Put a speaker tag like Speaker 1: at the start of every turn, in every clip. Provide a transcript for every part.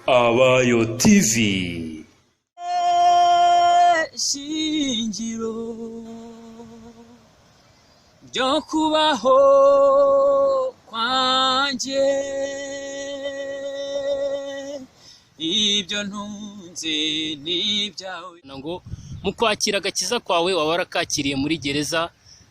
Speaker 1: Abayo TV.
Speaker 2: Shingiro byo kubaho kwanje ibyo ntunze n'ibyawe ngo mukwakira agakiza kwawe waba warakakiriye muri gereza.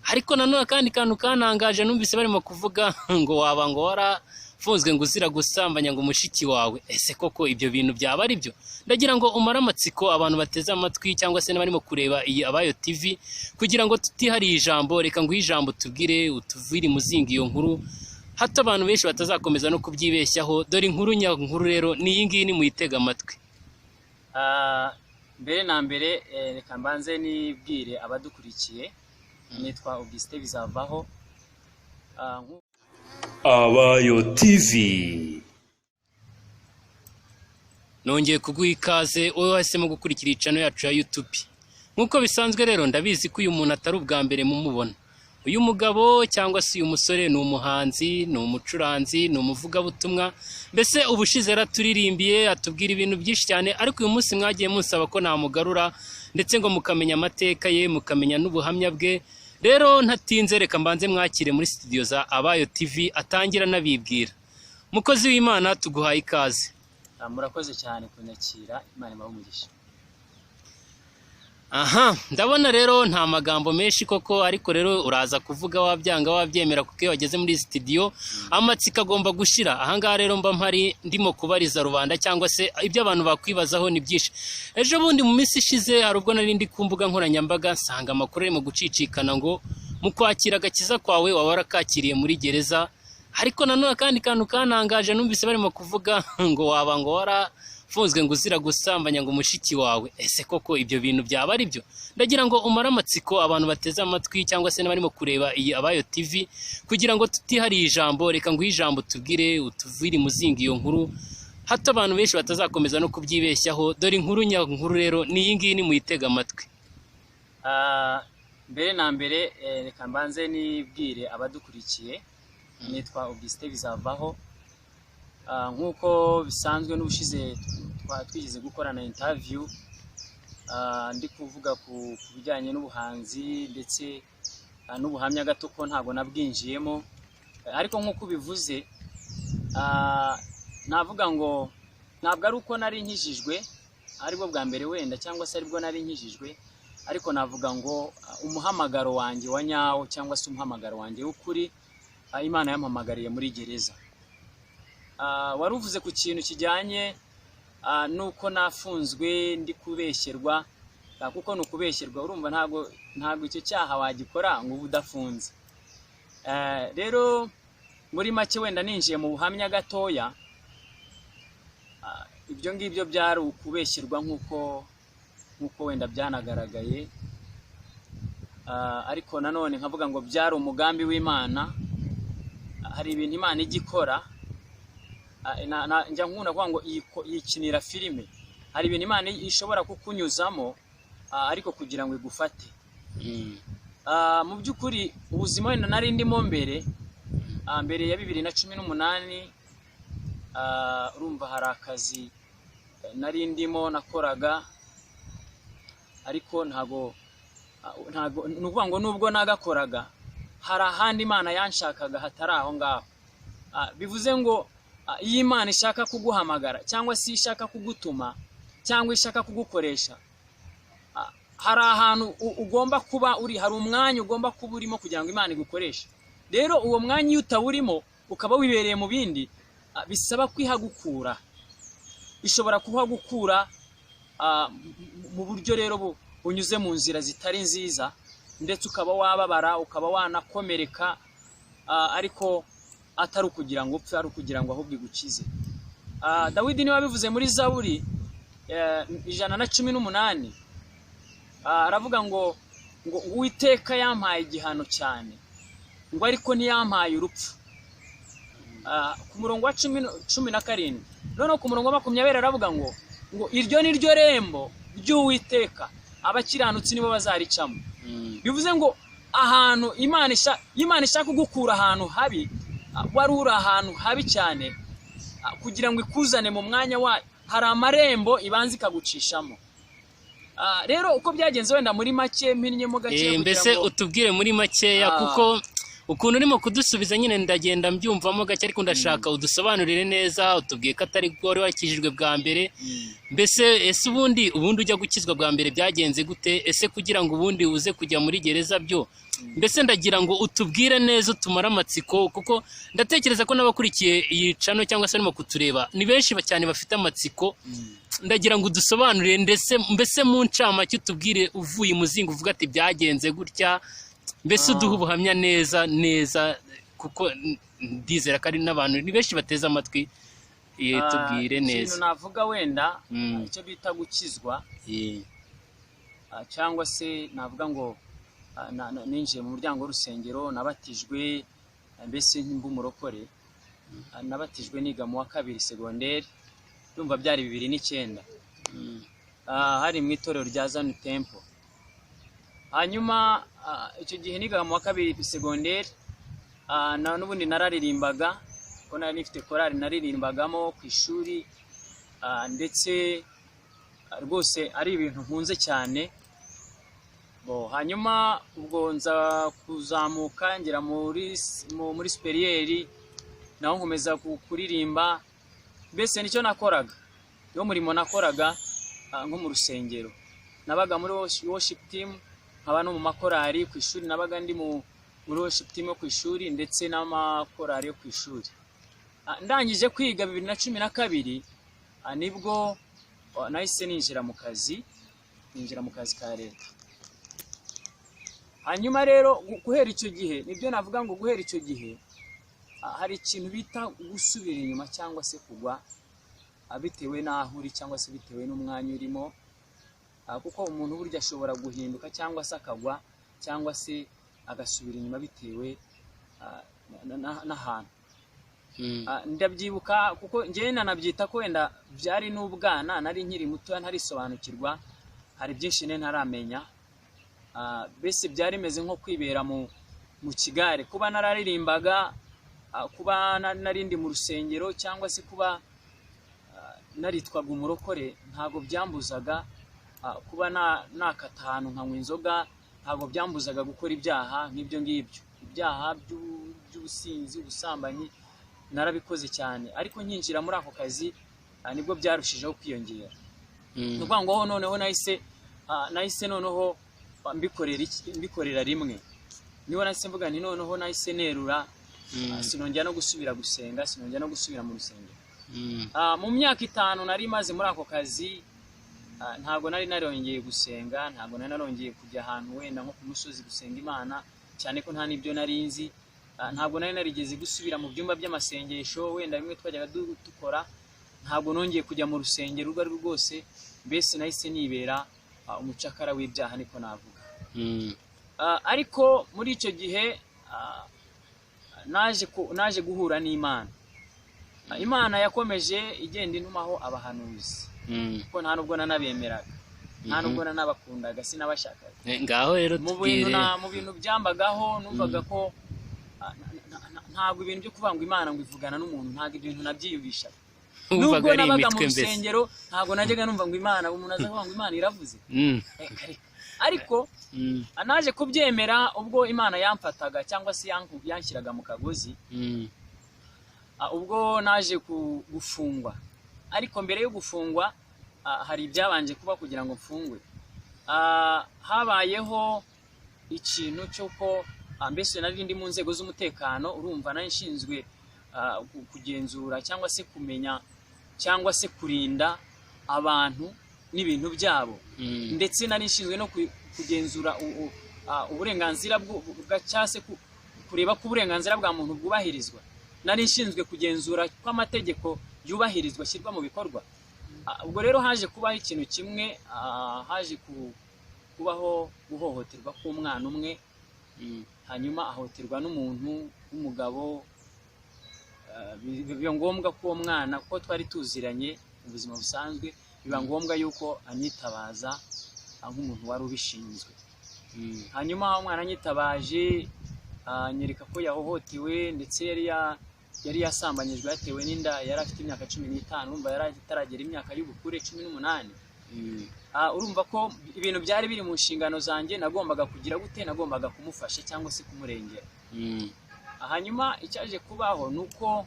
Speaker 2: Ariko nanone kandi kantu kanangaje numvise barimo kuvuga ngo waba ngo warafunzwe ngo uzira gusambanya ngo mushiki wawe. Ese koko ibyo bintu byaba ari byo? Ndagira ngo umara amatsiko abantu bateze amatwi cyangwa se n'abarimo kureba iyi Abayo TV kugira ngo tutihariye ijambo, reka ngo ijambo tubwire utuviri muzingi iyo nkuru hato abantu benshi batazakomeza no kubyibeshyaho. Dore inkuru nyankuru rero ni iyi ngiyi, ni muyitega amatwi. Mbere na mbere reka mbanze nibwire abadukurikiye, nitwa Augustin Bizavaho.
Speaker 1: Abayo TV.
Speaker 2: Nongeye kuguha ikaze wowe wahisemo gukurikira icano yacu ya YouTube. Nkuko bisanzwe rero ndabizi ko uyu muntu atari ubwa mbere mumubona. Uyu mugabo cyangwa se uyu musore ni umuhanzi, ni umucuranzi, ni umuvugabutumwa. Mbese ubushize raturirimbiye atubwira ibintu byinshi cyane, ariko uyu munsi mwagiye munsaba ko namugarura ndetse ngo mukamenya amateka ye, mukamenya n'ubuhamya bwe. Rero ntatinze reka mbanze mwakire muri studio za Abayo TV atangira nabibwira. Mukozi w'Imana tuguhaye ikaze. Murakoze cyane kunyakira, Imana ibamugisha. Aha, ndabona rero nta magambo menshi koko, ariko rero uraza kuvuga wabyanga wabyemera kuko iyo wageze muri studio amatsika agomba gushira. Aha ngaha rero mba mpari ndimo kubariza rubanda cyangwa se ibyo abantu bakwibazaho ni byinshi. Ejo bundi mu minsi ishize hari ubwo nari ndi ku mbuga nkoranyambaga nsanga amakuru arimo gucicikana ngo mukwakira agakiza kwawe waba warakakiriye muri gereza. Ariko nanone kandi kantu kanangaje numvise barimo kuvuga ngo waba ngo warafunzwe ngo uzira gusambanya ngo mushiki wawe. Ese koko ibyo bintu byaba ari byo? Ndagira ngo umara amatsiko abantu bateze amatwi cyangwa se n'abarimo kureba iyi Abayo TV kugira ngo tutihariye ijambo, reka ngo ijambo tubwire utuviri muzingi iyo nkuru hato abantu benshi batazakomeza no kubyibeshyaho. Dore inkuru nyankuru rero ni iyi ngiyi, ni muyitega amatwi. Mbere na mbere reka mbanze nibwire abadukurikiye, nitwa Augustin Bizavaho. Nkuko bisanzwe n'ubushize twigeze gukorana interview ndi kuvuga ku bijyanye n'ubuhanzi ndetse n'ubuhamya gato ko ntabwo nabwinjiyemo. Ariko nkuko bivuze navuga ngo ntabwo ari uko nari nkijijwe aribwo bwa mbere wenda cyangwa se aribwo nari nkijijwe, ariko navuga ngo umuhamagaro wanjye wa nyawo cyangwa se umuhamagaro wanjye w'ukuri Imana yampamagariye muri gereza. Wari uvuze ku kintu kijyanye nuko nafunzwe ndi kubeshyerwa, kuko no kubeshyerwa urumva ntabwo icyo cyaha wagikora ngo udafunze. Rero muri make wenda ninjiye mu buhamya gatoya, ibyo ngibyo byari ukubeshyerwa nkuko wenda byanagaragaye, ariko nanone nkavuga ngo byari umugambi w'Imana. Hari ibintu Imana igikora, njya nkunda kuvuga ngo yikinira filime. Hari ibintu Imana ishobora kukunyuzamo ariko kugira ngo igufate. Mu by'ukuri ubuzima wenda nari ndimo mbere ya 2018, urumva hari akazi nari ndimo nakoraga, ariko ntago nuvuga ngo nubwo nagakoraga hari ahandi Imana yanshakaga hatari aho ngaho. Bivuze ngo iyo Imana ishaka kuguhamagara cyangwa se ishaka kugutuma cyangwa ishaka kugukoresha, hari ahantu ugomba kuba uri, hari umwanya ugomba kuba urimo kugira ngo Imana igukoreshe. Rero uwo mwanya iyo utawurimo ukaba wibereye mu bindi, bisaba kwihagukura. Ishobora kuhagukura mu buryo rero bunyuze mu nzira zitari nziza, ndetse ukaba wababara, ukaba wanakomereka, ariko atari ukugira ngo upfe, ari ukugira ngo ahubwo igukize. Dawidi niwe wabivuze muri Zaburi 118, aravuga ngo Uwiteka yampaye igihano cyane, ngo ariko ntiyampaye urupfu. Ku murongo wa 17, noneho ku murongo wa 20 aravuga ngo iryo ni ryo rembo ry'Uwiteka, abakiranutsi nibo bazaricamo. Bivuze ngo ahantu Imana ishaka kugukura ahantu habi, wari uri ahantu habi cyane, kugira ngo ikuzane mu mwanya wa hari amarembo ibanza ikagucishamo. Rero uko byagenze wenda muri make mpinyemo gake
Speaker 3: mbese utubwire muri makeya kuko ukuntu urimo kudusubiza nyine ndagenda mbyumvamo gake, ariko ndashaka udusobanurire neza, utubwiye ko atari bwo wari wakijijwe bwa mbere. Mbese ese ubundi ujya gukizwa bwa mbere byagenze gute? Ese kugira ngo ubundi uze kujya muri gereza byo, mbese ndagira ngo utubwire neza, utumare amatsiko, kuko ndatekereza ko n'abakurikiye iyi cano cyangwa se barimo kutureba ni benshi cyane bafite amatsiko. Ndagira ngo udusobanurire mbese mu ncamake utubwire uvuye imuzingo uvuga ati byagenze gutya, mbese uduha ubuhamya neza kuko ndizera ko ari n'abantu ni benshi bateze amatwi. Tubwire neza.
Speaker 2: Ikintu navuga wenda icyo bita gukizwa, cyangwa se navuga ngo ninjiye mu muryango w'urusengero, nabatijwe mbese nk'umurokore. Nabatijwe niga mu wa 2 segonderi, ndumva byari 2009, hari mu itorero rya Zion Temple. Hanyuma icyo gihe niga mu wa 2 segonderi, n'ubundi nararirimbaga, ko nari nifite korali naririmbagamo ku ishuri, ndetse rwose ari ibintu nkunze cyane. Hanyuma ubwo nza kuzamuka ngera muri superieri, naho nkomeza kuririmba. Mbese nicyo nakoraga, niwo murimo nakoraga nko mu rusengero. Nabaga muri worship team, nkaba no mu makorari ku ishuri, nabaga ndi muri worship team yo ku ishuri ndetse n'amakorari yo ku ishuri. Ndangije kwiga 2012 nibwo nahise ninjira mu kazi ka leta. Hanyuma rero guhera icyo gihe, nibyo navuga ngo guhera icyo gihe hari ikintu bita gusubira inyuma cyangwa se kugwa, bitewe n'aho uri cyangwa se bitewe n'umwanya urimo, kuko umuntu burya ashobora guhinduka cyangwa se akagwa cyangwa se agasubira inyuma bitewe n'ahantu. Ndabyibuka kuko njye nanabyita ko wenda byari n'ubwana, nari nkiri muto ntarisobanukirwa, hari byinshi ntaramenya. Bese byari meze nko kwibera mu kigare, kuba nararirimbaga, kuba narindi mu rusengero cyangwa se kuba naritwaga umurokore, ntago byambuzaga kuba nakata ahantu nkanywa inzoga, ntago byambuzaga gukora ibyaha nk'ibyo ngibyo. Ibyaha by'ubusinzi, ubusambanyi narabikoze cyane, ariko nkinjira muri ako kazi nibwo byarushijeho kwiyongera. Nukuvuga ngo noneho nahise noneho mbikorera rimwe. Niho nahise mvuga nti noneho nahise nerura, sinongera no gusubira gusenga, sinongera no gusubira mu rusengero. Mu myaka 5 nari maze muri ako kazi, ntago nari narongeye gusenga, ntago nari narongeye kujya ahantu wenda nko ku musozi gusenga Imana, cyane ko nta nibyo nari nzi. Ntago nari narigeze gusubira mu byumba by'amasengesho, wenda bimwe twajyaga dukora. Ntago nongeye kujya mu rusengero urwo ari rwose, mbese nahise nibera umucakara w'ibyaha, niko navuga. Ariko muri icyo gihe naje guhura n'Imana. Imana yakomeje igenda intumaho abahanuzi, kuko nta nubwo nanabemeraga, nta nubwo nanabakundaga, sinabashakaga.
Speaker 3: Ngaho rero
Speaker 2: mu bintu byambagaho, numvaga ko ntabwo ibintu byo kuvuga ngo Imana ngo ivugana n'umuntu, ntabwo ibintu nabyiyubishaga. Nubwo nabaga mu rusengero, ntabwo najyaga numva ngo Imana, umuntu aza kuvuga ngo Imana iravuze. Ariko naje kubyemera ubwo Imana yamfataga cyangwa se yanshyiraga mu kagozi, ubwo naje gufungwa. Ariko mbere yo gufungwa hari ibyabanje kuba kugira ngo mfungwe. Habayeho ikintu cy'uko mbese nari ndi mu nzego z'umutekano, urumva nari nshinzwe kugenzura cyangwa se kumenya cyangwa se kurinda abantu n'ibintu byabo, ndetse nari nshinzwe no kugenzura uburenganzira cyangwa se kureba ko uburenganzira bwa muntu bwubahirizwa. Nari nshinzwe kugenzura ko amategeko yubahirizwa, ashyirwa mu bikorwa. Ubwo rero haje kubaho ikintu kimwe, haje kubaho guhohoterwa k'umwana umwe, hanyuma ahohoterwa n'umuntu w'umugabo. Biba ngombwa ko uwo mwana, kuko twari tuziranye mu buzima busanzwe, biba ngombwa yuko anyitabaza nk'umuntu wari ubishinzwe. Hanyuma umwana anyitabaje, anyereka ko yahohotewe, ndetse yari yari yasambanyijwe yatewe n'inda, yari afite imyaka 15, urumva yari ataragera imyaka y'ubukure 18. Urumva ko ibintu byari biri mu nshingano zanjye, nagombaga kugira gute, nagombaga kumufasha cyangwa se kumurengera. Hanyuma icyaje kubaho nuko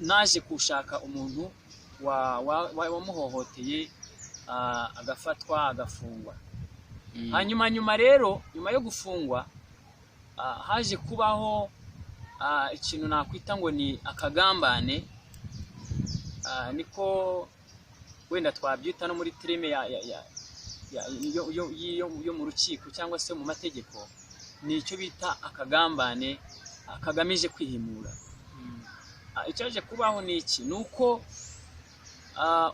Speaker 2: naje kushaka umuntu wamuhohoteye, agafatwa, agafungwa. Hanyuma rero nyuma yo gufungwa haje kubaho ikintu nakwita ngo ni akagambane, niko wenda twabyita no muri terime yo mu rukiko cyangwa se mu mategeko, ni icyo bita akagambane kagamije kwihimura. Icyaje kubaho ni iki, nuko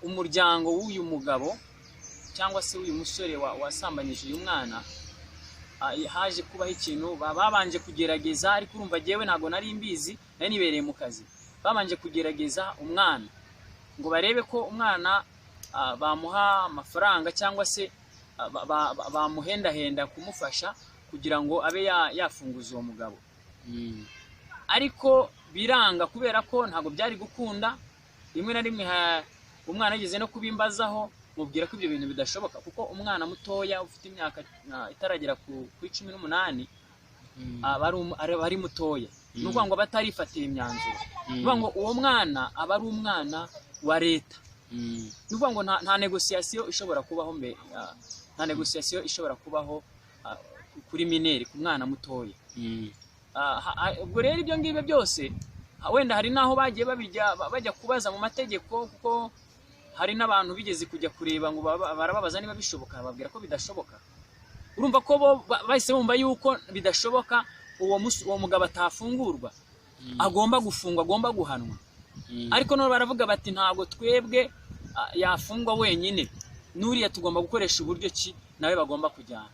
Speaker 2: umuryango w'uyu mugabo cyangwa se uyu musore wasambanyije uyu mwana, haje kubaho ikintu babanje kugerageza, ariko urumva jewe ntago nari mbizi, nari nibereye mu kazi. Babanje kugerageza umwana ngo barebe ko umwana bamuha amafaranga cyangwa se bamuhendahenda kumufasha kugira ngo abe yafunguza uwo mugabo. Ariko biranga kubera ko ntago byari gukunda. Rimwe na rimwe umwana yigeze no kubimbazaho, mubwira ko ibyo bintu bidashoboka, kuko umwana mutoya ufite imyaka itaragera ku 18 ari mutoya, nukuvuga ngo batarifatira imyanzuro. Nukuvuga ngo uwo mwana aba ari umwana wa leta. Nukuvuga ngo nta negociation ishobora kubaho nta negociation ishobora kubaho kuri mineri, ku mwana mutoya. Ubwo rero ibyo ngibyo byose wenda hari naho bagiye bajya kubaza mu mategeko, kuko hari n'abantu bigeze kujya kureba ngo barababaza niba bishoboka, bababwira ko bidashoboka. Urumva ko bo bahise bumva yuko bidashoboka, uwo mugabo atafungurwa, agomba gufungwa, agomba guhanwa. Ariko none baravuga bati ntabwo twebwe yafungwa wenyine, nuriya tugomba gukoresha uburyo ki nawe bagomba kujyana.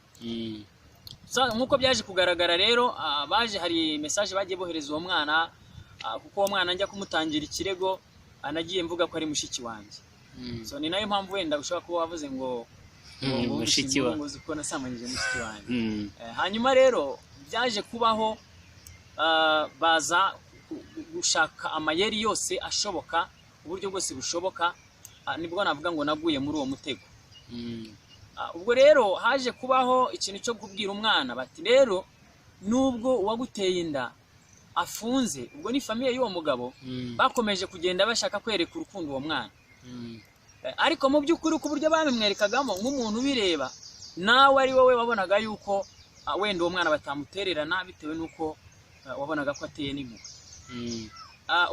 Speaker 2: Nkuko byaje kugaragara rero, hari message bagiye bohereza uwo mwana, kuko uwo mwana njya kumutangira ikirego anagiye mvuga ko ari mushiki wanjye. So ni nayo mpamvu wenda ushobora kuba wavuze ngo mushiki wanjye, ngo uko nasambanyije mushiki wanjye. Hanyuma rero byaje kubaho, baza gushaka amayeri yose ashoboka, uburyo bwose bushoboka, nibwo navuga ngo naguye muri uwo mutego. Ubwo rero haje kubaho ikintu cyo kubwira umwana bati rero nubwo uwaguteye inda afunze, ubwo ni famiye y'uwo mugabo, bakomeje kugenda bashaka kwereka urukundo uwo mwana. Ariko mu by'ukuri ku buryo babimwerekagamo nk'umuntu bireba, nawe ari wowe wabonaga yuko wenda uwo mwana batamutererana bitewe nuko wabonaga ko ateye n'impuhwe.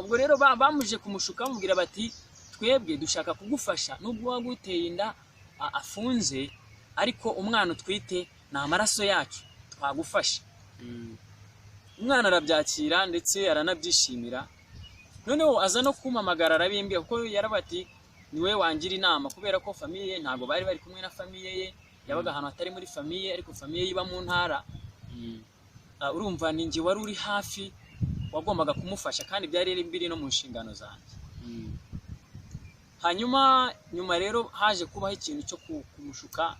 Speaker 2: Ubwo rero bamuje kumushuka bamubwira bati twebwe dushaka kugufasha, nubwo waguteye inda afunze, ariko umwana utwite ni amaraso yacu, twagufasha. Umwana arabyakira ndetse aranabyishimira. Noneho aza no kumamagara arabimbye, kuko yarabati niwe wangira inama, kubera ko famiye ntago bari kumwe na famiye ye, yabaga ahantu atari muri famiye, ariko famiye yiba mu ntara. Urumva ni ngi wari uri hafi, wagombaga kumufasha, kandi byari biri no mu nshingano zanjye. Hanyuma rero haje kubaho ikintu cyo kumushuka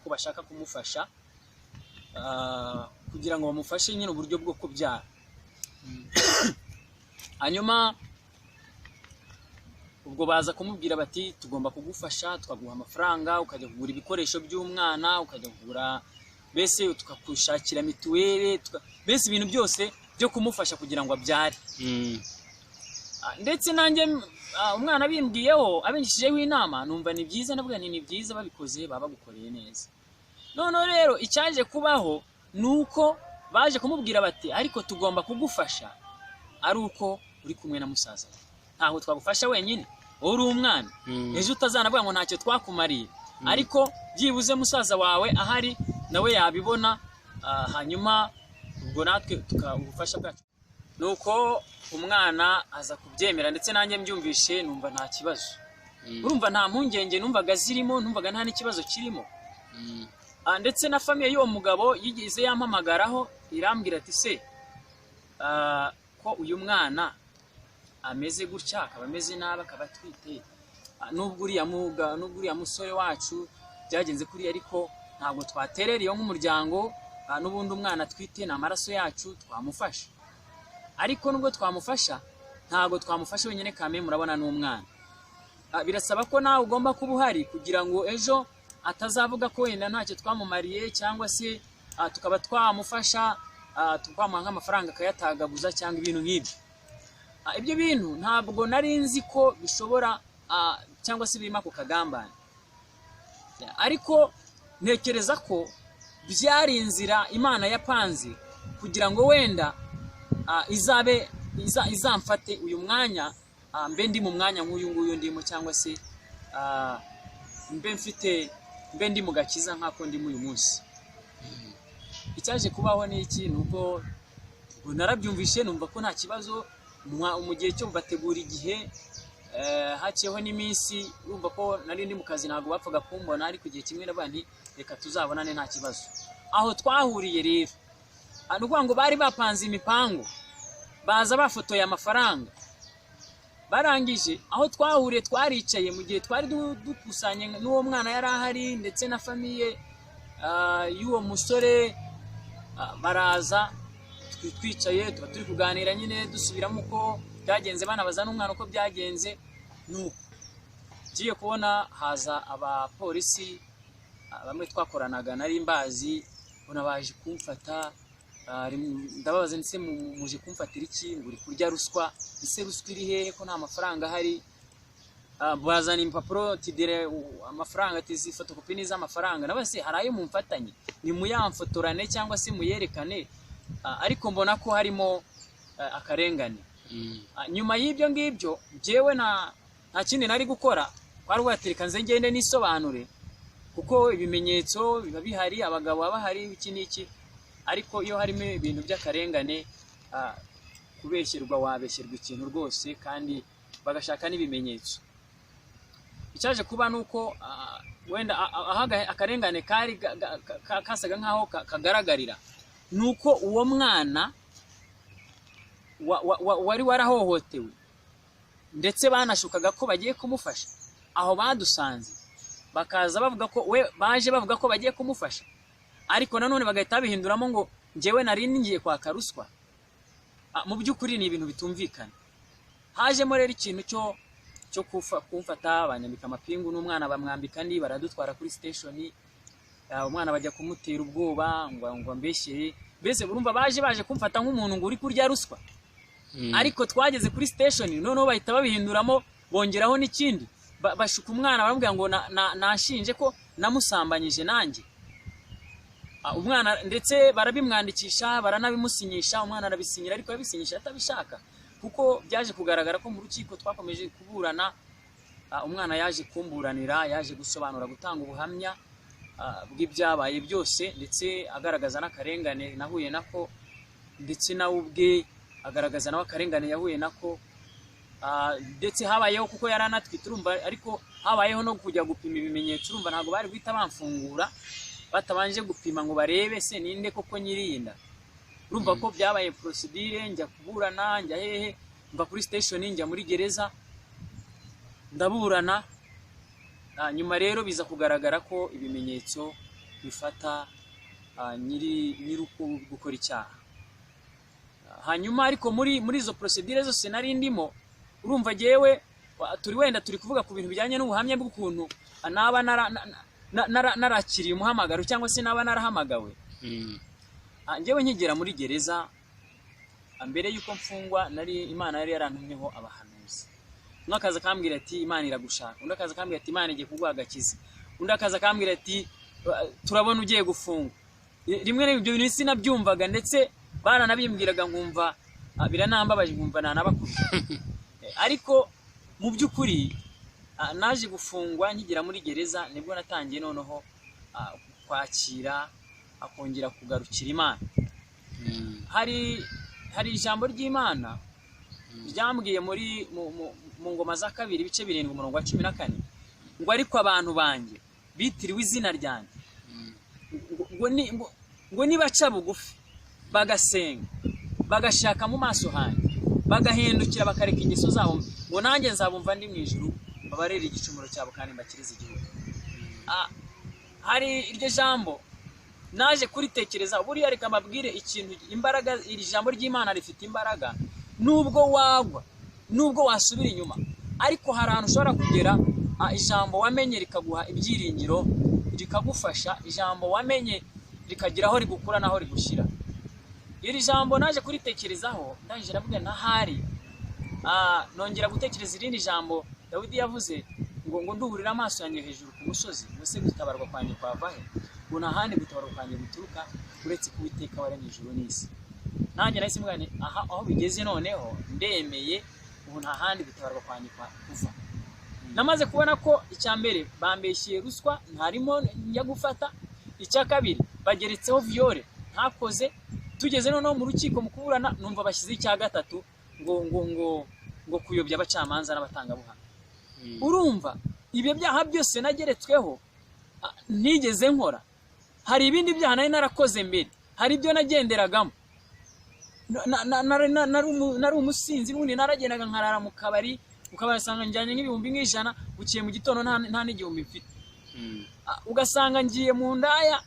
Speaker 2: ko bashaka kumufasha, kugira ngo bamufashe nyine uburyo bwo kubyara. Hanyuma ubwo baza kumubwira bati tugomba kugufasha, tukaguha amafaranga, ukajya kugura ibikoresho by'umwana, ukajya kugura, bese tukakushakira mituweli, bese ibintu byose byo kumufasha kugira ngo abyare. Ndetse nanjye umwana bimbwiyeho, abinshijeho inama, numva ni byiza, navuga ni byiza, babikoze baba bagukoreye neza. None rero icyaje kubaho nuko baje kumubwira bati ariko tugomba kugufasha ari uko uri kumwe na musaza wawe, ntaho twagufasha wenyine, uri umwana, ejo utazanavuga ngo ntacyo twakumariye. Ariko byibuze musaza wawe ahari nawe yabibona, hanyuma ubwo natwe tukagufasha bwacu. Nuko umwana aza kubyemera, ndetse nanjye mbyumvishe numva nta kibazo. Urumva nta mpungenge numvaga zirimo, numvaga nta n'ikibazo kirimo. Ndetse na famiye y'uwo mugabo yigize yampamagaraho, irambwira ati se ko uyu mwana ameze gutya, akaba ameze nabi, akaba atwite, nubwo uriya musore wacu byagenze kuri, ariko ntabwo twaterera iyo nk'umuryango, n'ubundi umwana atwite ni amaraso yacu, twamufasha. Ariko nubwo twamufasha ntago twamufashe wenyine kame murabona n'umwana. Birasaba ko nawe ugomba kuba uhari kugira ngo ejo atazavuga ko wenda ntacyo twamumariye cyangwa se tukaba twamufasha tukamuha nk'amafaranga akayatagaguza cyangwa ibintu nk'ibyo. Ibyo bintu ntabwo nari nzi ko bishobora cyangwa se birimo ako kagambane, ariko ntekereza ko byari inzira Imana yapanze kugira ngo wenda izamfate uyu mwanya, mbe ndi mu mwanya nk'uyu nguyu ndimo, cyangwa se mbe ndi mu gakiza nk'ako ndimo uyu munsi. Icyaje kubaho ni iki? Nuko narabyumvishe numva ko nta kibazo. Mu gihe cyo bategura igihe haciyeho n'iminsi, urumva ko nari ndi mu kazi ntabwo bapfaga kumbona, ariko igihe kimwe n'abandi reka tuzabonane nta kibazo. Aho twahuriye rero ni ukuvuga ngo bari bapanze imipango, baza bafotoye amafaranga, barangije aho twahuriye twaricaye mu gihe twari dukusanye n'uwo mwana yari ahari ndetse na famiye y'uwo musore. Baraza twicaye tuba turi kuganira nyine dusubiramo uko byagenze, banabaza n'umwana uko byagenze. Nuko ngiye kubona haza abapolisi bamwe twakoranaga nari mbazi, bona baje kumfata. Ndababaza ndetse muje kumfatira iki? Nguri kurya ruswa. Ese ruswa iri hehe ko nta mafaranga ahari? Bazana impapuro tidire amafaranga tizi fotokopi n'iz'amafaranga. Nabase hari ayo mumfatanye ni muyamfotorane cyangwa se muyerekane, ariko mbona ko harimo akarengane. Nyuma y'ibyo ngibyo jewe nta kindi nari gukora, kwari watereka nze ngende nisobanure kuko ibimenyetso biba bihari, abagabo baba bahari iki n'iki. Ariko iyo harimo ibintu by'akarengane, kubeshyirwa wabeshyirwa ikintu rwose kandi bagashaka n'ibimenyetso. Icyaje kuba nuko wenda akarengane kari kasaga nkaho kagaragarira, nuko uwo mwana wari warahohotewe ndetse banashukaga ko bagiye kumufasha. Aho badusanze bakaza bavuga ko baje bavuga ko bagiye kumufasha, ariko nanone bagahita bihinduramo ngo njyewe nari ngiye kwaka ruswa. Mu by'ukuri ni ibintu bitumvikana. Hajemo rero ikintu cyo kumfata, banyambika amapingu n'umwana bamwambika ndi, baradutwara kuri station. Umwana bajya kumutera ubwoba ngo mbeshyere. Mbese urumva baje kumfata nk'umuntu ngo uri kurya ruswa. Ariko twageze kuri station noneho bahita babihinduramo, bongeraho n'ikindi, bashuka umwana baramubwira ngo nashinje ko namusambanyije nanjye. Umwana ndetse barabimwandikisha, baranabimusinyisha. Umwana arabisinyira, ariko yabisinyisha atabishaka kuko byaje kugaragara ko mu rukiko twakomeje kuburana. Umwana yaje kumburanira, yaje gusobanura, gutanga ubuhamya bw'ibyabaye byose, ndetse agaragaza n'akarengane nahuye nako, ndetse nawe ubwe agaragaza nawe akarengane yahuye nako. Ndetse habayeho kuko yaranatwite urumva, ariko habayeho no kujya gupima ibimenyetso. Urumva ntabwo bari guhita bamfungura batabanje gupima ngo barebe se ninde koko nyirinda. Urumva ko byabaye procedure, njya kuburana, njya hehe, mva kuri station, njya muri gereza ndaburana. Nyuma rero biza kugaragara ko ibimenyetso bifata nyiri gukora icyaha. Hanyuma ariko muri izo procedure zose nari ndimo, urumva jewe turi kuvuga ku bintu bijyanye n'ubuhamya bw'ukuntu naba narakiriye umuhamagaro cyangwa se naba narahamagawe. Njyewe nkigera muri gereza, mbere yuko mfungwa, Imana yari yarantumyeho abahanuzi. Umwe akaza akambwira ati Imana iragushaka, undi akaza akambwira ati Imana igiye kuguha agakiza, undi akaza akambwira ati turabona ugiye gufungwa. Rimwe na ibyo bintu sinabyumvaga, ndetse baranabimbwiraga nkumva biranambabaje, nkumva nanabakubita. Ariko mu by'ukuri naje gufungwa nkigera muri gereza, nibwo natangiye noneho kwakira, akongera kugarukira Imana. Hari ijambo ry'Imana ryambwiye mu Ngoma za 2 ibice 7 umurongo wa 14 ngo ariko abantu banjye bitiriwe izina ryanjye ngo nibaca bugufi bagasenga bagashaka mu maso hanjye bagahindukira bakareka ingeso zabo, ngo nanjye nzabumva ndi mu ijuru babarera igicumuro cyabo kandi mbakiriza igihugu. Hari iryo jambo naje kuritekereza, buriya reka mbabwire ikintu, imbaraga, iri jambo ry'Imana rifite imbaraga. Nubwo wagwa nubwo wasubira inyuma, ariko hari ahantu ushobora kugera ijambo wamenye rikaguha ibyiringiro, rikagufasha, ijambo wamenye rikagira aho rigukura naho rigushyira. Iri jambo naje kuritekerezaho ndangije ndavuga ntahari, nongera gutekereza irindi jambo Dawidi yavuze ngo nduburira amaso yanjye hejuru ku musozi, mbese gutabarwa kwanjye kwava he? Ngo nta handi gutabarwa kwanjye guturuka uretse ku Uwiteka waremye ijuru n'isi. Nanjye nahise mbwira nti aho bigeze noneho ndemeye, ubu nta handi gutabarwa kwanjye kuva. Namaze kubona ko icya mbere bambeshyiye ruswa ntarimo njya gufata, icya kabiri bageretseho viole ntakoze, tugeze noneho mu rukiko mu kuburana numva bashyize icya gatatu ngo kuyobya abacamanza n'abatangabuhamya. Urumva ibyo byaha byose nageretsweho ntigeze nkora. Hari ibindi byaha nari narakoze mbere, hari ibyo nagenderagamo, nari umusinzi, n'ubundi naragendaga nkarara mu kabari, ukabasanga njyanye nk'ibihumbi nk'ijana, bukiye mu gitondo nta n'igihumbi mfite. Ugasanga ngiye mu ndaya,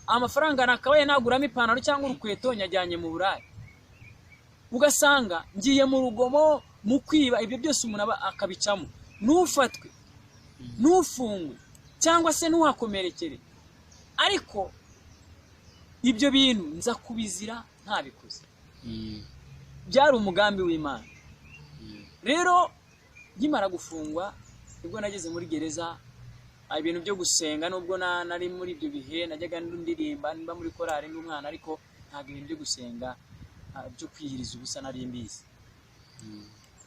Speaker 2: amafaranga nakabaye naguramo ipantaro cyangwa urukweto nyajyanye mu buraya. Ugasanga ngiye mu rugomo, mu kwiba, ibyo byose umuntu akabicamo, nufatwe nufungwe cyangwa se nuhakomerekere. Ariko ibyo bintu nza kubizira ntabikoze. Byari umugambi w'Imana. Rero nkimara gufungwa nibwo nageze muri gereza, ibintu byo gusenga nubwo nari muri ibyo bihe najyaga ndirimba nimba muri korari n'umwana, ariko ntabwo ibintu byo gusenga byo kwiyiriza ubusa nari mbizi.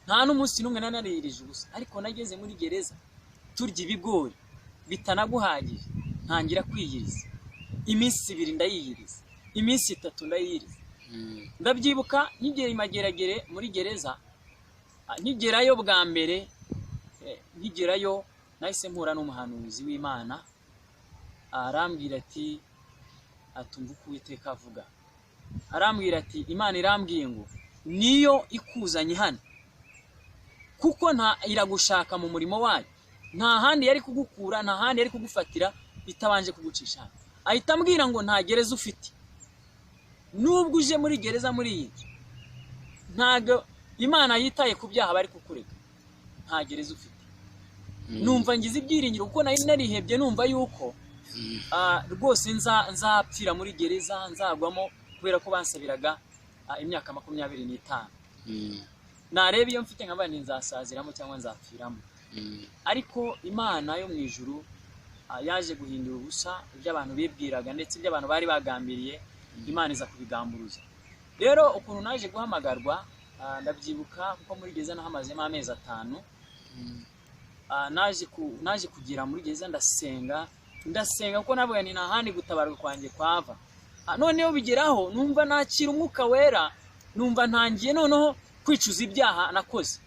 Speaker 2: Nta n'umunsi n'umwe nariyirije ubusa, ariko nageze muri gereza turya ibigori bitanaguhagije, ntangira kwiyiriza. Iminsi 2 ndayiyiriza, iminsi 3 ndayiyiriza. Ndabyibuka nkigera imageragere muri gereza, nkigerayo bwa mbere, nkigerayo nahise mpura n'umuhanuzi w'Imana, arambwira ati atumva uko Uwiteka avuga. Arambwira ati Imana irambwiye ngo niyo ikuzanye hano, kuko iragushaka mu murimo wayo, nta handi yari kugukura, nta handi yari kugufatira bitabanje kugucisha hano. Ahita ambwira ngo nta gereza ufite, nubwo uje muri gereza muri iyi nzu, ntago Imana yitaye ku byaha bari kukurega, nta gereza ufite. Numva ngize ibyiringiro kuko nari narihebye, numva yuko rwose nzapfira muri gereza, nzagwamo, kubera ko bansabiraga imyaka 25. Narebe iyo mfite nk'abandi nzasaziramo cyangwa nzapfiramo. Ariko Imana yo mu ijuru yaje guhindura ubusa ibyo abantu bibwiraga ndetse ibyo abantu bari bagambiriye, Imana iza kubigamburuza. Rero ukuntu naje guhamagarwa, ndabyibuka kuko muri gereza nahamazemo amezi 5. Naje kugira muri gereza ndasenga kuko navuga ni nta handi gutabarwa kwanjye kwava. Noneho bigeraho numva nakira umwuka wera, numva ntangiye noneho kwicuza ibyaha nakoze.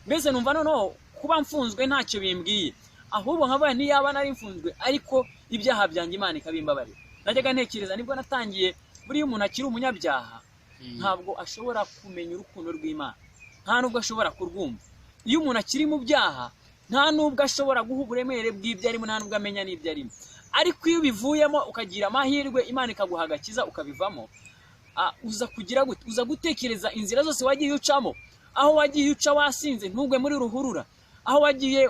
Speaker 2: Mbese numva noneho kuba mfunzwe ntacyo bimbwiye, ahubwo nkavuga ntiyaba nari mfunzwe ariko ibyaha byanjye Imana ikabimbabarira. Najyaga ntekereza nibwo natangiye, buri umuntu akiri umunyabyaha ntabwo ashobora kumenya urukundo rw'Imana, nta nubwo ashobora kurwumva. Iyo umuntu akiri mu byaha nta nubwo ashobora guha uburemere bw'ibyo arimo, nta nubwo amenya n'ibyo arimo. Ariko iyo bivuyemo ukagira amahirwe, Imana ikaguha agakiza ukabivamo, uza kugira gute? Uza gutekereza inzira zose wagiye ucamo, aho wagiye uca wasinze ntugwe muri ruhurura, aho wagiye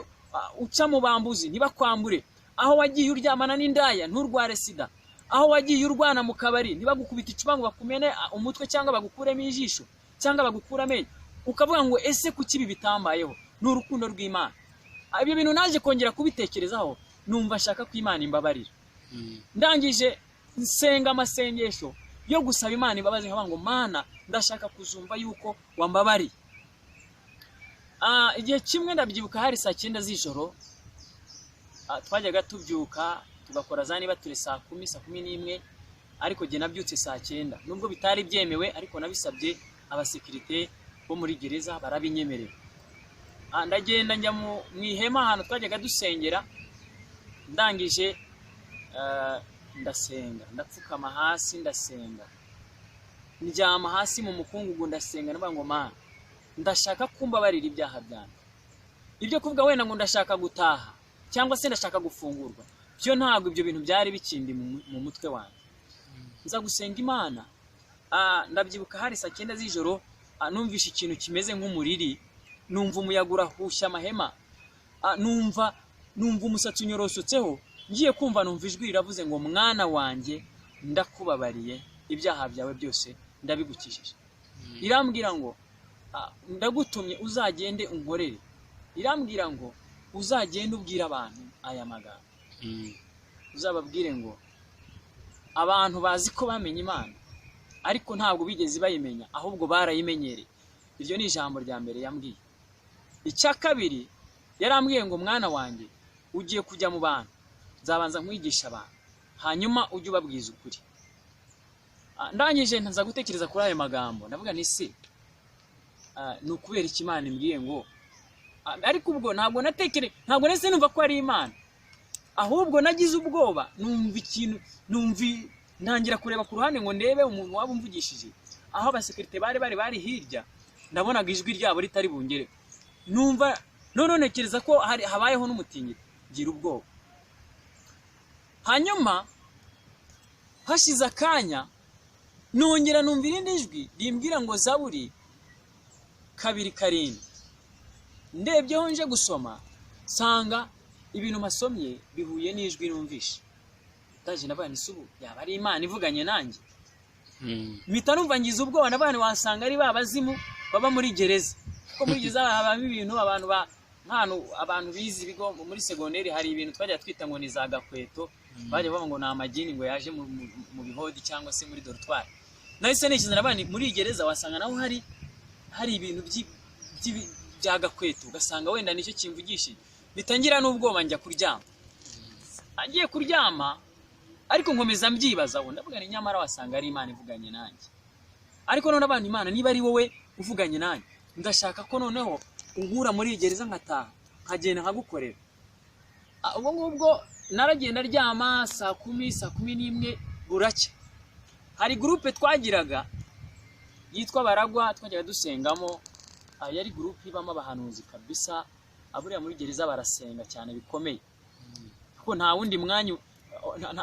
Speaker 2: uca mu bambuzi ntibakwambure, aho wagiye uryamana n'indaya nturware sida, aho wagiye urwana mu kabari ntibagukubita icupa ngo bakumene umutwe cyangwa bagukuremo ijisho cyangwa bagukura amenyo, ukavuga ngo ese kuki ibi bitambayeho? Ni urukundo rw'Imana. Ibyo bintu naje kongera kubitekerezaho, numva nshaka ko Imana imbabarira. Ndangije nsenga amasengesho yo gusaba Imana imbabazi, nkavuga ngo Mana ndashaka kuzumva yuko wambabariye. Igihe kimwe ndabyibuka hari 9 z'ijoro, twajyaga tubyuka tugakora za niba turi 10, 11, ariko jye nabyutse 9. Nubwo bitari byemewe ariko nabisabye abasekirite bo muri gereza barabinyemerera. Ndagenda njya mu ihema ahantu twajyaga dusengera, ndangije ndasenga, ndapfukama hasi ndasenga, ndyama hasi mu mukungugu ndasenga, navuga ngo Mana ndashaka kumbabarira ibyaha byanjye. Ibyo kuvuga wenda ngo ndashaka gutaha cyangwa se ndashaka gufungurwa, byo ntabwo ibyo bintu byari bikindi mu mutwe wanjye. Nza gusenga Imana, ndabyibuka hari 9 z'ijoro, numvisha ikintu kimeze nk'umuriri, numva umuyaga urahushya amahema, numva umusatsi unyorosotseho, ngiye kumva numva ijwi riravuze ngo mwana wanjye ndakubabariye ibyaha byawe byose ndabigukijije. Irambwira ngo ndagutumye uzagende unkorere. Irambwira ngo uzagende ubwira abantu aya magambo. Uzababwire ngo abantu bazi ko bamenye Imana ariko ntabwo bigeze bayimenya, ahubwo barayimenyereye. Iryo ni ijambo rya mbere yambwiye. Icya kabiri yarambwiye ngo mwana wanjye ugiye kujya mu bantu, nzabanza nkwigisha abantu, hanyuma ujye ubabwiza ukuri. Ndangije ntaza gutekereza kuri ayo magambo, ndavuga nti se ni ukubera iki Imana imbwiye ngo, ariko ubwo ntabwo nese numva ko ari Imana, ahubwo nagize ubwoba, ntangira kureba ku ruhande ngo ndebe umuntu waba umvugishije. Aho abasekirite bari hirya, ndabonaga ijwi ryabo ritari bungere. Numva none ntekereza ko habayeho n'umutingito, ngira ubwoba. Hanyuma hashize akanya nongera numva irindi jwi rimbwira ngo Zaburi 2:7. Ndebyeho nje gusoma sanga ibintu masomye bihuye n'ijwi numvishe. Ndaje nabaye nisubu yaba ari Imana ivuganye nanjye. Mpita numva ngize ubwoba, n'abantu wasanga ari babazimu baba muri gereza. Kuko muri gereza habamo ibintu abantu bizi bigo muri segonderi, hari ibintu twajya twita ngo ni za gakweto, bajya bavuga ngo ni amagini ngo yaje mu bihodi cyangwa se muri dortoir. Nahise nikiza n'abandi muri gereza wasanga naho hari ibintu bya gakweto, ugasanga wenda nicyo kimvugishije. Bitangira n'ubwoba njya kuryama. Agiye kuryama ariko nkomeza mbyibaza, ndavuga ni nyamara wasanga ari Imana ivuganye nanjye. Ariko none abantu Imana niba ari wowe uvuganye nanjye, ndashaka ko noneho unkura muri gereza nkataha nkagenda nkagukorera. Ubwo ngubwo naragenda ryama saa 10:11 buracya. Hari groupe twagiraga yitwa Baragwa, twajyaga dusengamo. Yari groupe ibamo abahanuzi kabisa, aburiya muri gereza barasenga cyane bikomeye. Kuko nta wundi mwanya,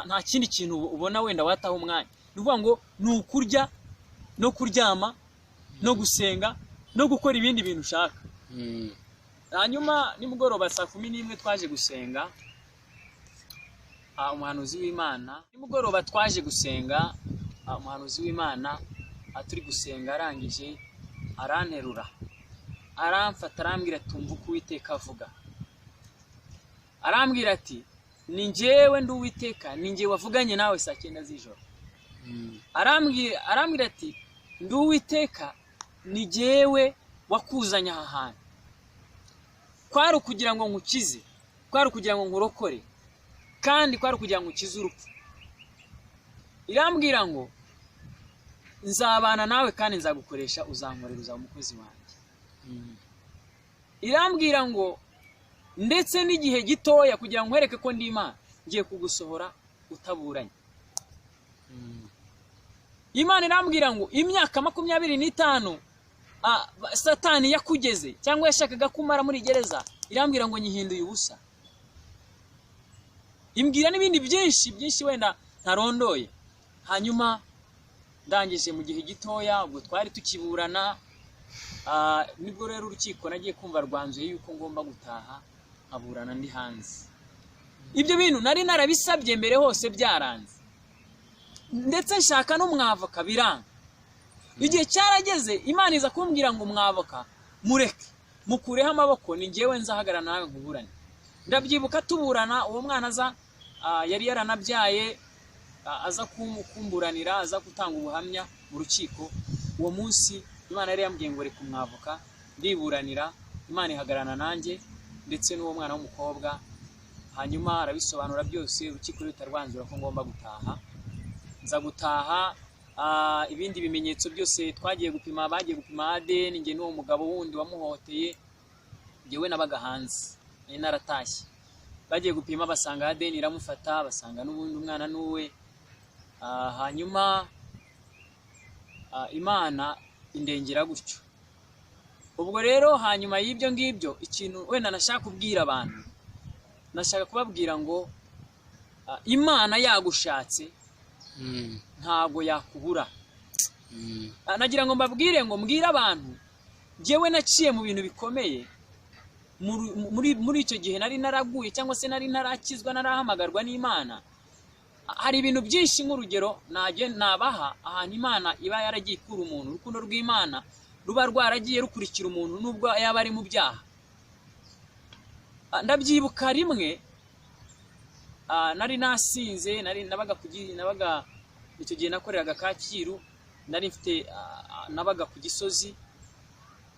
Speaker 2: nta kindi kintu ubona wenda wataho umwanya. Nuvuga ngo ni ukurya no kuryama no gusenga no gukora ibindi bintu ushaka. Hanyuma nimugoroba saa 11 twaje gusenga. Umuhanuzi w'Imana nimugoroba twaje gusenga, umuhanuzi w'Imana aturi gusenga arangije aranterura, aramfata arambwira tumva uko Uwiteka avuga. Arambwira ati ni njyewe ndi Uwiteka, ni njye wavuganye nawe saa 9 z'ijoro. Arambwira ati ndi Uwiteka, ni njyewe wakuzanye aha hantu. Kwari kugira ngo nkukize, kwari kugira ngo nkurokore, kandi kwari kugira ngo ukize urupfu. Irambwira ngo nzabana nawe kandi nzagukoresha, uzankorera, uzaba umukozi wanjye. Irambwira ngo ndetse n'igihe gitoya kugira ngo nkwereke ko ndi Imana, ngiye kugusohora utaburanye. Imana irambwira ngo imyaka 25 Satani yakugeze cyangwa yashakaga kumara muri gereza, irambwira ngo nyihinduye ubusa. Imbwira n'ibindi byinshi wenda ntarondoye. Hanyuma ndangije mu gihe gitoya, ubwo twari tukiburana, nibwo rero urukiko nagiye kumva rwanzuye yuko ngomba gutaha aburana ndi hanze. Ibyo bintu nari narabisabye mbere hose byaranze, ndetse nshaka n'umwavoka biranga. Igihe cyarageze Imana iza kumbwira ngo umwavoka mureke, mukureho amaboko, ni njyewe nzahagarana nawe nkuburane. Ndabyibuka tuburana, uwo mwana yari yaranabyaye, aza kumburanira, aza gutanga ubuhamya mu rukiko. Uwo munsi Imana yari yambwiye ngo reka umwavoka ndiburanira. Imana ihagarana nanjye ndetse n'uwo mwana w'umukobwa. Hanyuma arabisobanura byose, urukiko rutarwanzura ko ngomba gutaha. Nza gutaha. Ibindi bimenyetso byose twagiye gupima, bagiye gupima ADN, nge n'uwo mugabo wundi wamuhoteye, ngewe nabaga hanze naratashye. Bagiye gupima basanga ADN iramufata, basanga n'ubundi umwana n'uwe. Hanyuma Imana indengera gutyo. Ubwo rero hanyuma y'ibyo ngibyo, ikintu wenda nashaka kubwira abantu, nashaka kubabwira ngo Imana yagushatse ntago yakubura. Nagira ngo mbabwire ngo mbwira abantu njyewe naciye mu bintu bikomeye muri icyo gihe nari naraguye cyangwa se nari narakizwa narahamagarwa n'Imana. Hari ibintu byinshi nk'urugero nabaha ahantu Imana iba yaragiye ikura umuntu, urukundo rw'Imana ruba rwaragiye rukurikira umuntu nubwo yaba ari mu byaha. Ndabyibuka rimwe nari nasinze, nabaga icyo gihe nakoreraga Kacyiru, nabaga ku Gisozi.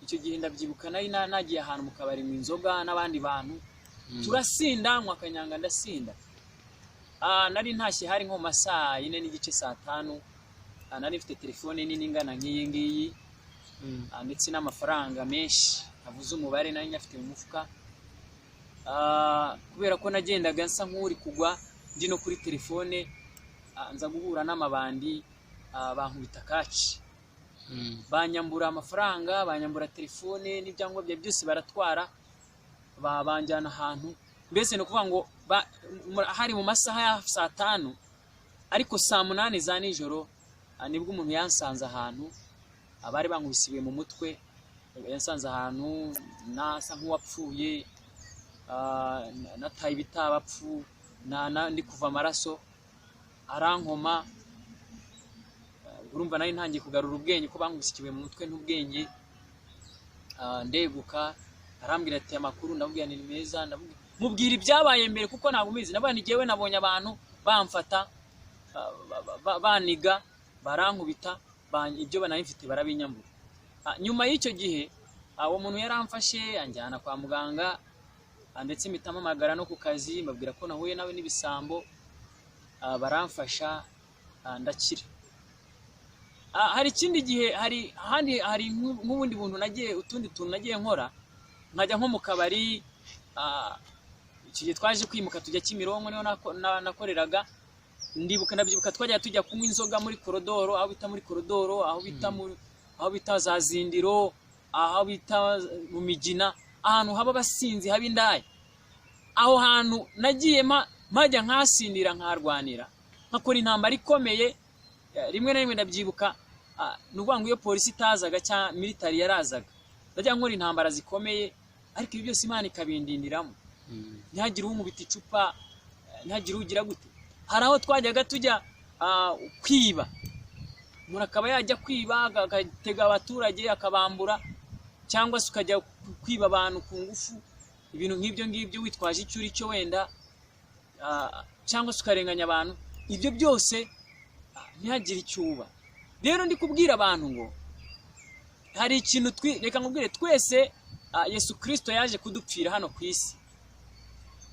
Speaker 2: Icyo gihe ndabyibuka nari nagiye ahantu mu kabari mu inzoga n'abandi bantu turasinda, nywa kanyanga ndasinda. Nari ntashye hari nko masaa 4 n'igice saa 5. Nari mfite telefone nini ingana nk'iyi ngiyi, ndetse n'amafaranga menshi avuze umubare nari nyafite mu mufuka. Kubera ko nagendaga nsa nk'uri kugwa ndi no kuri telefone, nza guhura n'amabandi bankubita kaci, banyambura amafaranga, banyambura telefone n'ibyangombwa bye byose baratwara, banjyana ahantu. Mbese no kuvuga ngo hari mu masaha ya saa 5, ariko saa 8 za nijoro nibwo umuntu yansanze ahantu, abari bankubisiwe mu mutwe, yansanze ahantu nasa nk'uwapfuye, nataye ibitabapfu, ndi kuva amaraso, arankoma. Urumva nari ntangiye kugarura ubwenge ko bankubisiwe mu mutwe n'ubwenge. Ndeguka, arambwira ati amakuru, ndabwira ni meza, mubwira ibyabaye mbere kuko ntabwo umizi. Nabandi njyewe nabonye abantu bamfata, baniga, barankubita, ibyo banari mfite barabinyambura. Nyuma y'icyo gihe uwo muntu yaramfashe anjyana kwa muganga, ndetse mpamagara no ku kazi mbabwira ko nahuye nawe n'ibisambo, baramfasha ndakira. Hari ikindi gihe hari nk'ubundi buntu utundi tuntu nagiye nkora, nkajya nko mu kabari. Icyo gihe twaje kwimuka tujya Kimironko, niho nakoreraga. Ndabyibuka twajya tujya kunywa inzoga muri korodoro, aho bita muri korodoro, aho bita za Zindiro, aho bita mu Migina, ahantu haba abasinzi haba indaya. Aho hantu nagiye majya nkasindira nkarwanira, nkakora intambara ikomeye. Rimwe na rimwe ndabyibuka, nuvuga ngo iyo polisi itazaga cyangwa military yarazaga, ndajya nkora intambara zikomeye, ariko ibi byose Imana ikabindindiramo. Ntihagire unkubita icupa, ntihagire ugira gute. Hari aho twajyaga tujya kwiba, umuntu akaba yajya kwiba agatega abaturage akabambura, cyangwa se ukajya kwiba abantu ku ngufu, ibintu nk'ibyo ngibyo witwaje icyo uri cyo wenda, cyangwa se ukarenganya abantu. Ibyo byose ntihagire icyuba. Rero ndi kubwira abantu ngo hari ikintu reka nkubwire, twese Yesu Kristo yaje kudupfira hano ku isi,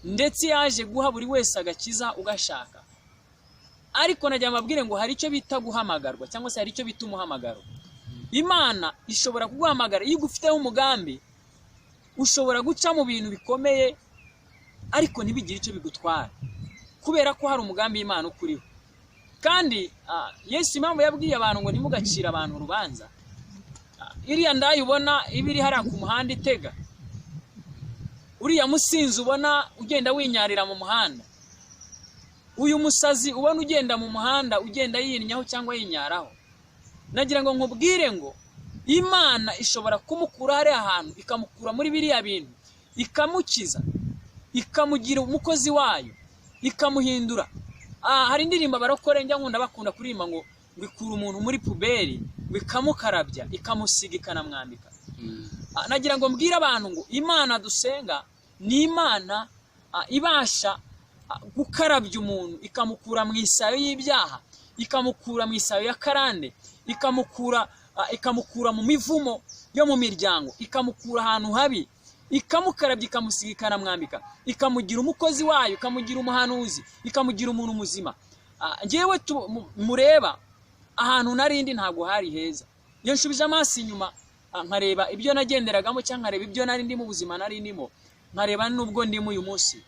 Speaker 2: ndetse yaje guha buri wese agakiza ugashaka. Ariko najya mbabwire ngo hari icyo bita guhamagarwa, cyangwa se hari icyo bita umuhamagaro. Imana ishobora kuguhamagara iyo igufiteho umugambi, ushobora guca mu bintu bikomeye ariko ntibigire icyo bigutwara, kubera ko hari umugambi w'Imana ukuriho. Kandi Yesu impamvu yabwiye abantu ngo ntimugacire abantu urubanza, iriya ndayi ubona ibiri hariya ku muhanda itega, uriya musinzi ubona ugenda winyarira mu muhanda, uyu musazi ubona ugenda mu muhanda ugenda yinnyaho cyangwa yinyaraho, nagira ngo nkubwire ngo Imana ishobora kumukura hariya ahantu, ikamukura muri biriya bintu, ikamukiza, ikamugira umukozi wayo, ikamuhindura. Hari indirimbo abarokore njya nkunda bakunda kuririmba ngo ikura umuntu muri puberi, bikamukarabya, ikamusiga, ikanamwambika. Nagira ngo mbwire abantu ngo Imana dusenga ni Imana ibasha gukarabya umuntu, ikamukura mu isayo y'ibyaha, ikamukura mu isayo ya karande, ikamukura mu mivumo yo mu miryango, ikamukura ahantu habi, ikamukarabya, ikamusiga, ikanamwambika, ikamugira umukozi wayo, ikamugira umuhanuzi, ikamugira umuntu muzima. Njyewe mureba ahantu narindi ntabwo hari heza. Iyo nshubije amaso inyuma nkareba ibyo nagenderagamo, cyangwa nkareba ibyo nari ndimo, ubuzima nari ndimo, nkareba nubwo ndimo uyu munsi,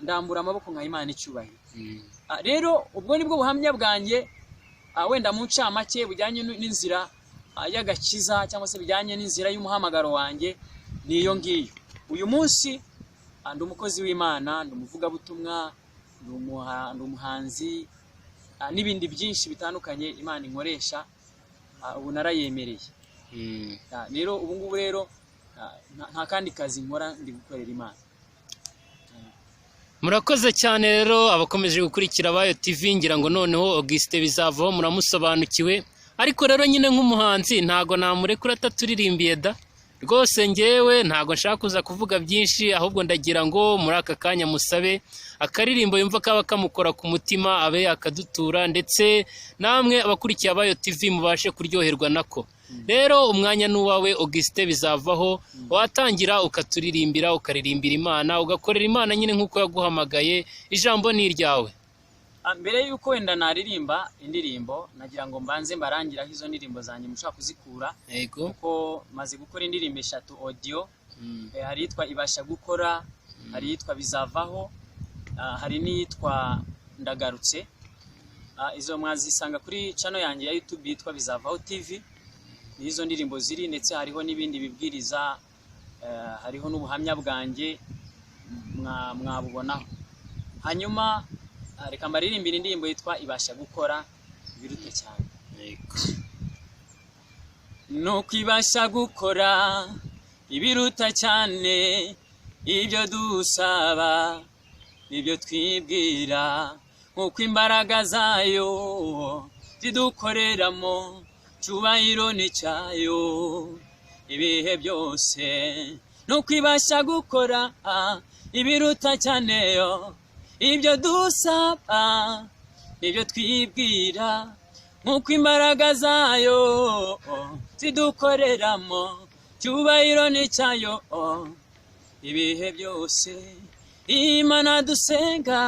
Speaker 2: ndambura amaboko nka Imana icyubahiro. Rero ubwo nibwo buhamya bwanjye, wenda mu ncamake bujyanye n'inzira y'agakiza, cyangwa se bijyanye n'inzira y'umuhamagaro wanjye. Niyo ngiyo. Uyu munsi ndi umukozi w'Imana, ndi umuvugabutumwa, ndi umuhanzi, n'ibindi byinshi bitandukanye Imana inkoresha. Ubu narayemereye. rero ubu ngubu rero nta kandi kazi nkora ndi gukorera Imana.
Speaker 3: Murakoze cyane rero abakomeje gukurikira Abayo TV, ngira ngo noneho Augustin bizavaho muramusobanukiwe, ariko rero nyine nk'umuhanzi ntago namurekura aturirimbiye da. Rwose ngewe ntago nshaka kuza kuvuga byinshi, ahubwo ndagira ngo muri aka kanya musabe akaririmbo yumva kaba kamukora ku mutima abe yakadutura, ndetse namwe abakurikiye Abayo TV mubashe kuryoherwa nako. Rero umwanya n'uwawe Augustin bizavaho, watangira ukaturirimbira, ukaririmbira Imana, ugakorera Imana nyine nk'uko yaguhamagaye. Ijambo ni iryawe.
Speaker 2: Mbere yuko wenda naririmba indirimbo, nagira ngo mbanze mbarangiraho izo ndirimbo zanjye mushaka kuzikura.
Speaker 3: Yego.
Speaker 2: Kuko maze gukora indirimbo 3 audio. Hari yitwa Ibasha Gukora, hari yitwa Bizavaho, hari n'iyitwa Ndagarutse. Izo mwazisanga kuri channel yanjye ya YouTube yitwa Bizavaho TV. Nizo ndirimbo ziri, ndetse hariho n'ibindi bibwiriza, hariho n'ubuhamya bwanjye mwabubonaho. Hanyuma reka mbaririmbira indirimbo yitwa Ibasha Gukora Biruta Cyane. Nuko ibasha gukora ibiruta cyane ibyo dusaba nibyo twibwira, nk'uko imbaraga zayo zidukoreramo, cyubahiro ni cyayo ibihe byose. Nuko ibasha gukora ibiruta cyane ibyo dusaba nibyo twibwira, nk'uko imbaraga zayo zidukoreramo, cyubahiro ni cyayo ibihe byose. Imana dusenga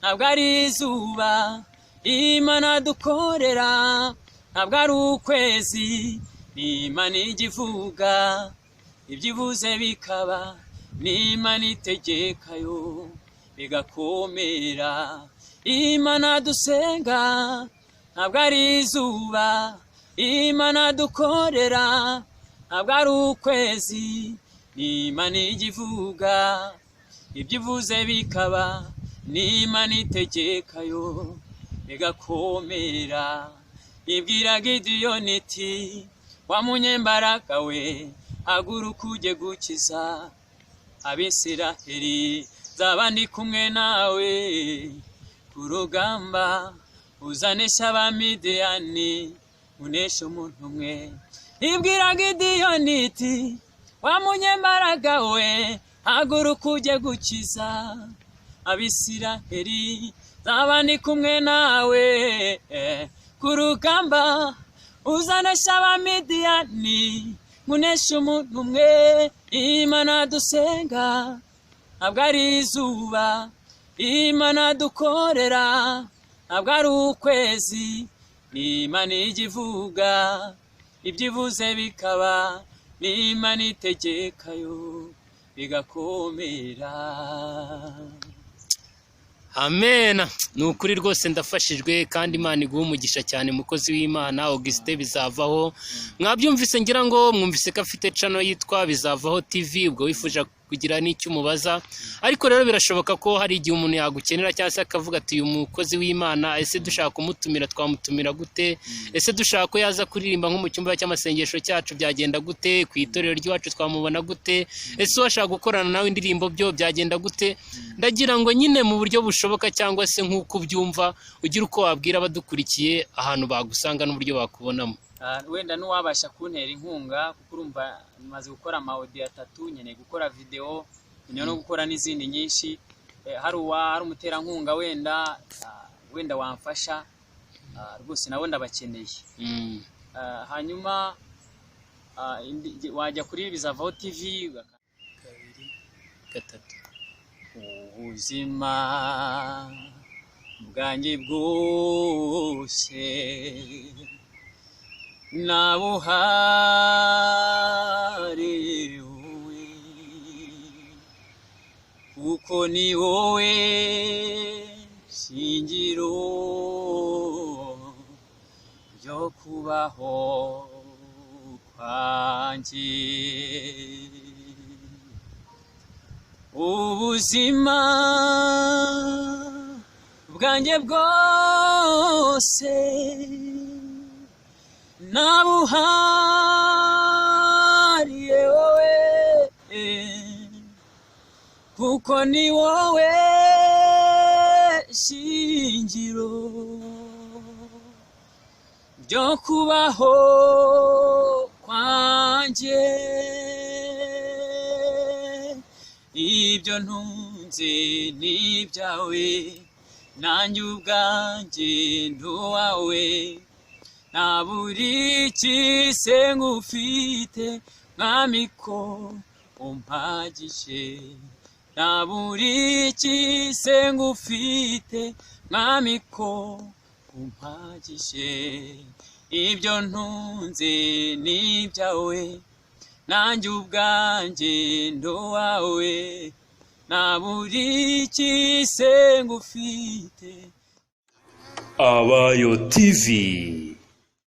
Speaker 2: ntabwo ari izuba, Imana dukorera ntabwo ari ukwezi, ni Imana igivuga ibyivuze bikaba, ni Imana itegekayo bigakomera. Imana dusenga ntabwo ari izuba, Imana dukorera ntabwo ari ukwezi, ni Imana igivuga ibyivuze bikaba, ni Imana itegekayo bigakomera. Ibwira Gideyoni iti wa munyembaraga we, haguruka ujye gukiza Abisiraheli, nzaba ndi kumwe nawe ku rugamba, uzanesha Abamidiyani uneshe umuntu umwe. Ibwira Gideyoni iti wa munyembaraga we, haguruka ujye gukiza Abisiraheli, nzaba ndi kumwe nawe ku rugamba, uzanesha Abamidiyani uneshe umuntu umwe. Imana dusenga ntabwo ari izuba, Imana dukorera ntabwo ari ukwezi, ni Imana igivuga ibyivuze bikaba, ni Imana itegekayo bigakomera.
Speaker 3: Amen. Nukuri rwose ndafashijwe, kandi Imana iguha umugisha cyane mukozi w'Imana Augustin bizavaho. Mwabyumvise, ngira ngo mwumvise ko afite channel yitwa Bizavaho TV, ubwo wifuje kugira n'icyo umubaza. Ariko rero birashoboka ko hari igihe umuntu yagukenera cyangwa se akavuga ati uyu mukozi w'Imana, ese dushaka kumutumira twamutumira gute? Ese dushaka ko yaza kuririmba nko mu cyumba cy'amasengesho cyacu byagenda gute? Ku itorero ry'iwacu twamubona gute? Ese washaka gukorana nawe indirimbo byo byagenda gute? Ndagira ngo nyine mu buryo bushoboka cyangwa se nk'uko ubyumva ugira uko wabwira abadukurikiye ahantu bagusanga n'uburyo bakubonamo.
Speaker 2: Wenda n'uwabasha kuntera inkunga, kuko urumva maze gukora audio 3, nkeneye gukora video, nkeneye no gukora n'izindi nyinshi. Hari umuterankunga wenda wamfasha, rwose nabo ndabakeneye. Hanyuma wajya kuri Bizavaho TV
Speaker 3: 2 3.
Speaker 2: Ubuzima bwanjye bwose nabuhariwe wowe, kuko ni wowe shingiro ryo kubaho kwanjye. Ubuzima bwanjye bwose nabuhariwe kuko ni wowe shingiro ryo kubaho kwanjye. Ibyo ntunze ni ibyawe, nanjye ubwanjye ndi uwawe. Nta buri kise ngufite mwami ko umpagije. Nta buri kise ngufite mwami ko umpagije. Ibyo ntunze ni ibyawe, nanjye ubwanjye ndi uwawe. Nta buri kise ngufite.
Speaker 1: Abayo TV.